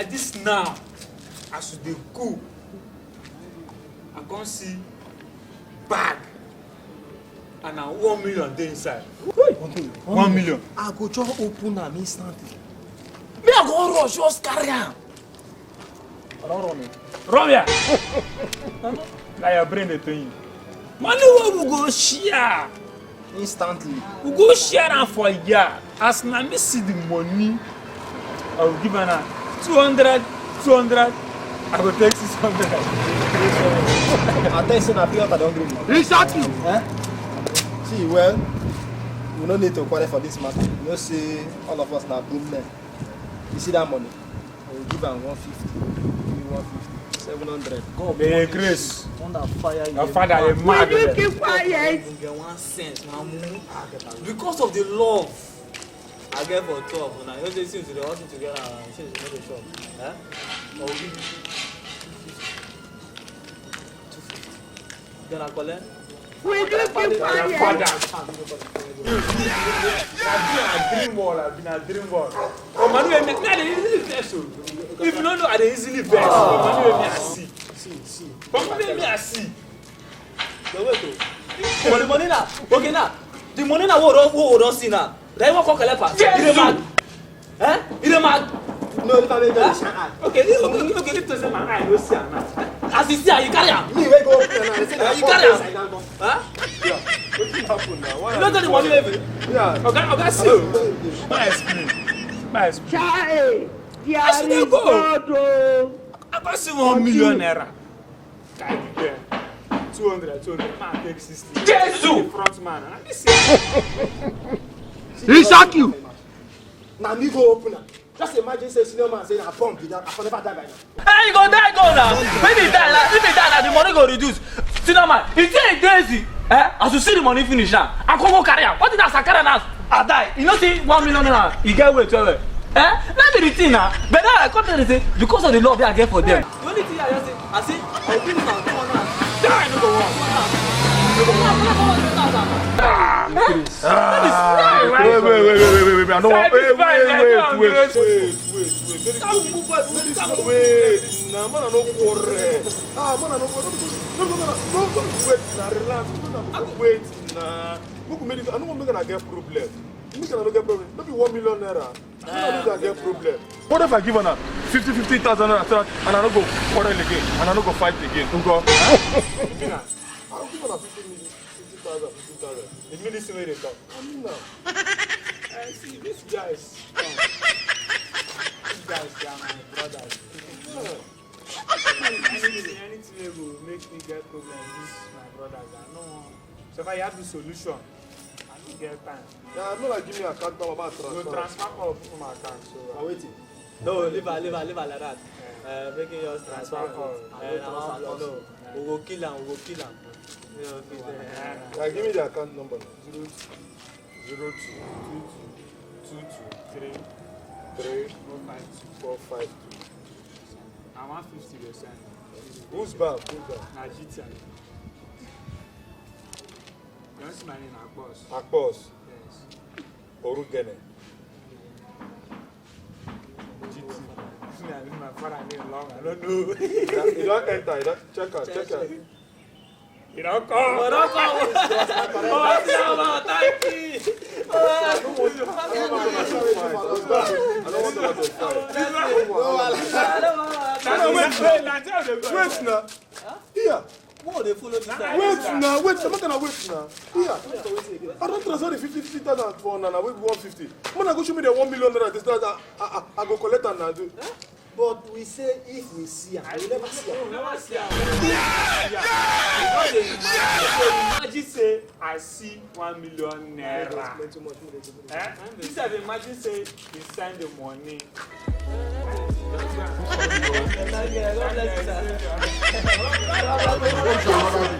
Like this now, as they go, I can't see bag. And now 1 million dey inside. 1 million. I go just open am instantly. Me I go rush just carry am. I don't run it. Run here. Now your brain dey turn you. Money wey we go share. Instantly. We go share am for here. As na me see the money, I will give am 200. I will take 600. I tell you, say na pure I don't give you. Exactly. See, well, we no need to quarrel for this matter. You know, say all of us now broke men. You see that money? I will give am 150. Give me 150. 700. God, May grace. Thunder fire you. Your father is mad. Will you keep quiet? Get 1 cent, because of the love I get for 12. Now you just seem to the house together and since you know the shop. I will give you 250. Then I collect. Will you keep quiet? I've been a dream world. Oh, Manuel, me I dey easily vex. If you don't know, I dey easily vex. Manuel, me I see. Manuel, me I see. For the money now, okay now. The money now we don't see now. Then what come collect pass? It mad. Eh? It mad. No, if I make that. Okay, this to say my eye no see am now. As you see, you carry am. Me wey go open am now. They say na You carry am. Huh? Yeah. Wetin happen now? You don't tell the money level. Yeah. Okay, see. My explain. Child, I should there is go. God. Oh. I got see 1 million naira. Guy be there. 200. Man take 60. Jesus! The front man. And this He shock you. Now me go open am. Just imagine say senior man say na bomb be that. I for never die by now. Hey, you go die go now. Maybe die now. If you die now, the money go reduce. See now, man. If you daisy, as you see the money finish now, I come go carry am. What is that? I carry now. I die. You know, see 1 million naira. You get way 12. Let me the thing now. But now I come to say because of the love I get for them. The only thing I just say, I say, I'll give you now 200. Die no go one. Wait. I don't want. Wait. Nah, man, I don't worry. Man, I don't worry. No, wait. Nah, relax. Wait. Nah. I don't want to get problem. Me cannot get problem. Don't be 1 million naira. I don't get problem. What if I give her 50,000 naira and I don't go quarrel again and I don't go fight again? I'll give her 50,000. It means this way they come. I mean now. I see these guys. These guys, they are my brothers. Anything that will make me get problems, this is my brothers. I know. So if I have the solution, I don't get time. Yeah, I'm not like give me a account number about transfer. So transfer call from my account. So I'm waiting. No, leave her like that. Make it yours transfer call. No, we will kill him. Yeah, give me the account number. 02 22 3 452. I want 50%. Who's back? Nigeria. You want to see my name? Akbos. Akbos. Yes. Orugene. My father name long. I don't know. You don't enter. You don't check out. You don't come. Oh, thank you. I don't want to wait now. Here. What they follow this guy? Wait now. I'm not gonna wait now. Here. I don't transfer the 50,000 for now. Wait 150. When I go show me the 1 million naira, this I go collect and I do. But we say if we see her, we never see her. Never see her. Imagine say I see 1 million naira. This is imagine say you send the money. God bless you, sir.